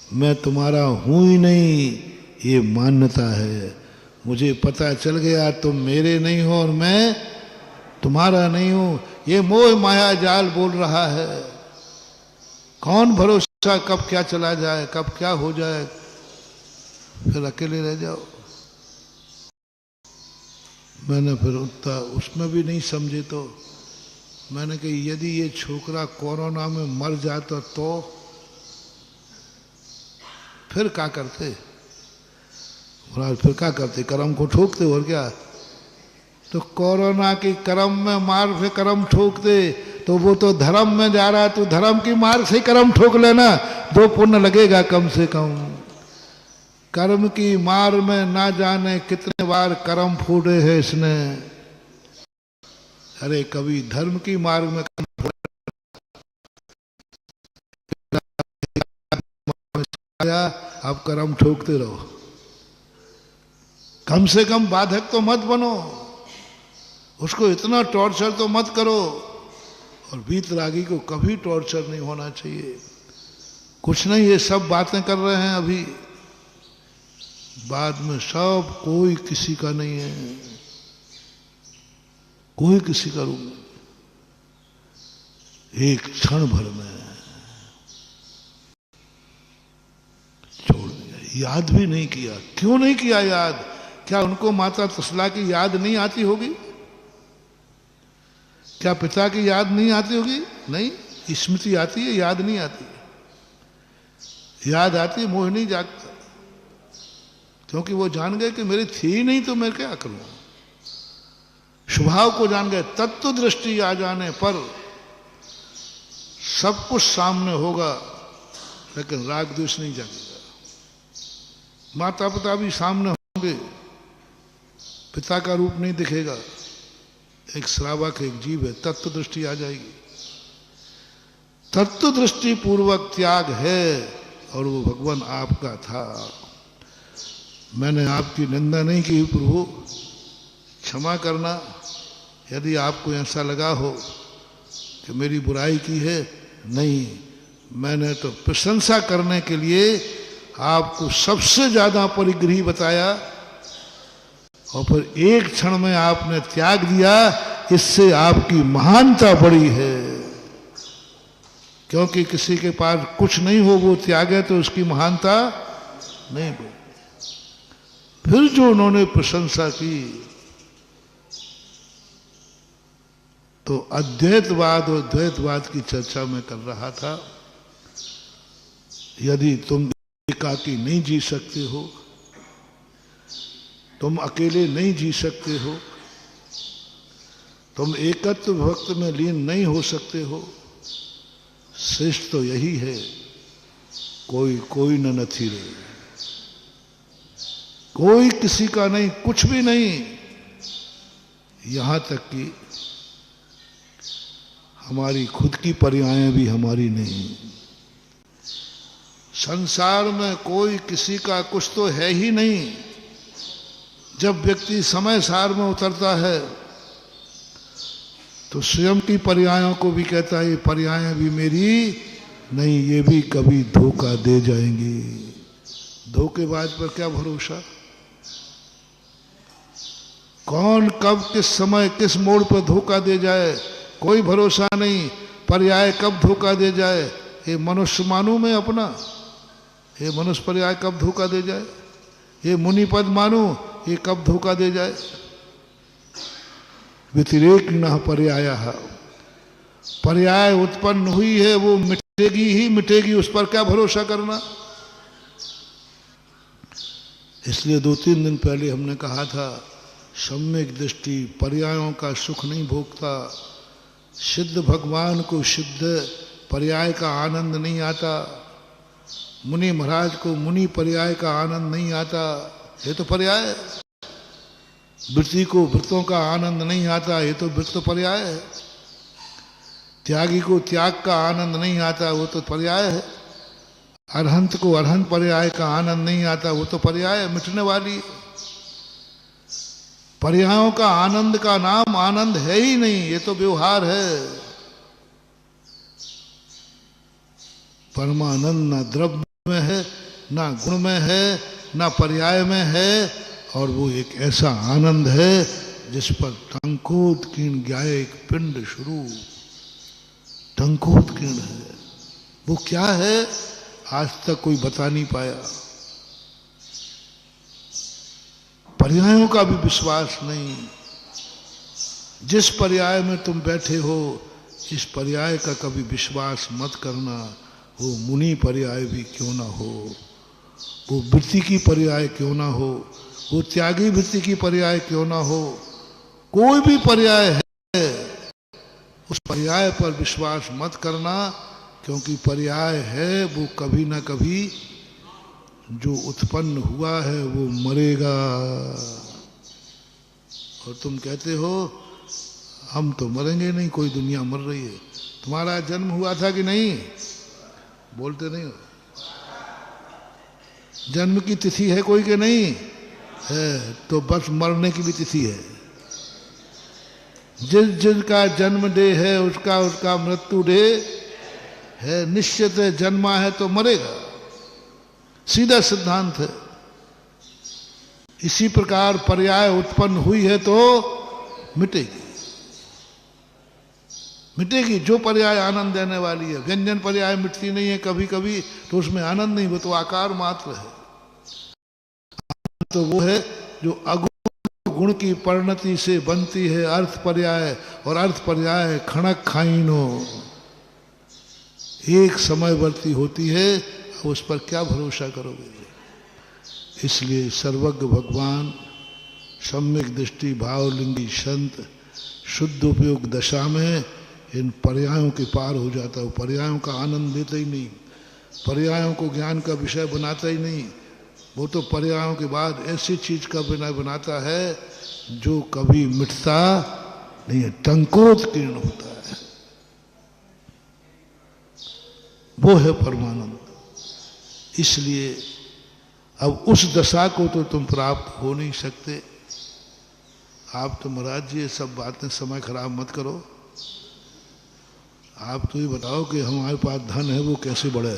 मैं तुम्हारा हूं ही नहीं, ये मान्यता है। मुझे पता चल गया तुम मेरे नहीं हो और मैं तुम्हारा नहीं हूं। ये मोह माया जाल बोल रहा है। कौन भरोसा कब क्या चला जाए, कब क्या हो जाए, फिर अकेले रह जाओ। मैंने फिर उतना उसमें भी नहीं समझे तो मैंने कही यदि ये छोकरा कोरोना में मर जाता तो फिर क्या करते? महाराज फिर क्या करते? करम को ठोकते और क्या? तो कोरोना की करम में मार से करम ठोक दे, तो वो तो धर्म में जा रहा है, तो धर्म की मार से करम ठोक लेना, 2 पुण्य लगेगा कम से कम। कर्म की मार में ना जाने कितने बार कर्म फूटे हैं इसने। अरे कभी धर्म की मार में आप कर्म ठोकते रहो, कम से कम बाधक तो मत बनो, उसको इतना टॉर्चर तो मत करो। और वीतरागी को कभी टॉर्चर नहीं होना चाहिए। कुछ नहीं, ये सब बातें कर रहे हैं अभी, बाद में सब कोई किसी का नहीं है, कोई किसी का रूप नहीं। एक क्षण भर में छोड़ दिया, याद भी नहीं किया। क्यों नहीं किया याद? क्या उनको माता तसला की याद नहीं आती होगी? क्या पिता की याद नहीं आती होगी? नहीं, स्मृति आती है, याद नहीं आती। याद आती है, मोह नहीं जागता, क्योंकि वो जान गए कि मेरी थी ही नहीं तो मैं क्या करूं। स्वभाव को जान गए। तत्व दृष्टि आ जाने पर सब कुछ सामने होगा, लेकिन राग द्वेष नहीं जागेगा। माता पिता भी सामने होंगे, पिता का रूप नहीं दिखेगा, एक श्रावक एक जीव है। तत्व दृष्टि आ जाएगी। तत्व दृष्टि पूर्वक त्याग है, और वो भगवान आपका था। मैंने आपकी निंदा नहीं की प्रभु, क्षमा करना यदि आपको ऐसा लगा हो कि मेरी बुराई की है। नहीं, मैंने तो प्रशंसा करने के लिए आपको सबसे ज्यादा परिग्रही बताया, और फिर एक क्षण में आपने त्याग दिया। इससे आपकी महानता बड़ी है, क्योंकि किसी के पास कुछ नहीं हो वो त्यागे तो उसकी महानता नहीं हो। फिर जो उन्होंने प्रशंसा की, तो अद्वैतवाद और द्वैतवाद की चर्चा में कर रहा था। यदि तुम एकाकी नहीं जी सकते हो, तुम अकेले नहीं जी सकते हो, तुम एकत्व भक्त में लीन नहीं हो सकते हो, श्रेष्ठ तो यही है, कोई कोई न नथी रे, कोई किसी का नहीं, कुछ भी नहीं। यहां तक कि हमारी खुद की पर्यायें भी हमारी नहीं। संसार में कोई किसी का कुछ तो है ही नहीं। जब व्यक्ति समय सार में उतरता है तो स्वयं की पर्यायों को भी कहता है ये पर्यायें भी मेरी नहीं, ये भी कभी धोखा दे जाएंगी। धोखेबाज पर क्या भरोसा? कौन कब किस समय किस मोड़ पर धोखा दे जाए, कोई भरोसा नहीं। पर्याय कब धोखा दे जाए, ये मनुष्य मानू मैं अपना, ये मनुष्य पर्याय कब धोखा दे जाए, ये मुनि पद मानू, ये कब धोखा दे जाए। व्यतिरेक न पर्याय, पर्याय उत्पन्न हुई है वो मिटेगी ही मिटेगी, उस पर क्या भरोसा करना। इसलिए 2-3 दिन पहले हमने कहा था, सम्यक दृष्टि पर्यायों का सुख नहीं भोगता। सिद्ध भगवान को सिद्ध पर्याय का आनंद नहीं आता, मुनि महाराज को मुनि पर्याय का आनंद नहीं आता, ये तो पर्याय है। वृत्ति को वृत्तों का आनंद नहीं आता, ये तो वृत्त पर्याय है। त्यागी को त्याग का आनंद नहीं आता, वो तो पर्याय है। अरहंत को अरहंत पर्याय का आनंद नहीं आता, वो तो पर्याय है, मिटने वाली। पर्यायों का आनंद का नाम आनंद है ही नहीं, ये तो व्यवहार है। परमानंद न द्रव्य में है, ना गुण में है, ना पर्याय में है, और वो एक ऐसा आनंद है जिस पर टंकोत्कीर्ण ज्ञाय एक पिंड शुरू। टंकोत्कीर्ण है वो, क्या है आज तक कोई बता नहीं पाया। पर्यायों का भी विश्वास नहीं। जिस पर्याय में तुम बैठे हो, इस पर्याय का कभी विश्वास मत करना। वो मुनि पर्याय भी क्यों ना हो, वो वृत्ति की पर्याय क्यों ना हो, वो त्यागी वृत्ति की पर्याय क्यों ना हो, कोई भी पर्याय है, उस पर्याय पर विश्वास मत करना। क्योंकि पर्याय है वो कभी ना कभी जो उत्पन्न हुआ है वो मरेगा। और तुम कहते हो हम तो मरेंगे नहीं, कोई दुनिया मर रही है। तुम्हारा जन्म हुआ था कि नहीं? बोलते नहीं हो। जन्म की तिथि है कोई के नहीं है, तो बस मरने की भी तिथि है। जिसका जन्म डे है उसका उसका मृत्यु डे है। निश्चित है, जन्मा है तो मरेगा, सीधा सिद्धांत है। इसी प्रकार पर्याय उत्पन्न हुई है तो मिटेगी। मिटेगी जो पर्याय आनंद देने वाली है। व्यंजन पर्याय मिटती नहीं है कभी कभी, तो उसमें आनंद नहीं, वो तो आकार मात्र है। तो वो है जो अगुण गुण की परिणति से बनती है अर्थ पर्याय, और अर्थ पर्याय खणक खाइनो एक समयवर्ती होती है। उस पर क्या भरोसा करोगे? इसलिए सर्वज्ञ भगवान सम्यक दृष्टि भावलिंगी संत शुद्ध उपयोग दशा में इन पर्यायों के पार हो जाता है। पर्यायों का आनंद लेता ही नहीं, पर्यायों को ज्ञान का विषय बनाता ही नहीं। वो तो पर्यायों के बाद ऐसी चीज का विनय बनाता है जो कभी मिटता नहीं है, टंकोत्कीर्ण होता है। वो है परमानंद। इसलिए अब उस दशा को तो तुम प्राप्त हो नहीं सकते। आप तो महाराज जी ये सब बातें समय खराब मत करो। आप तो ये बताओ कि हमारे पास धन है वो कैसे बढ़े।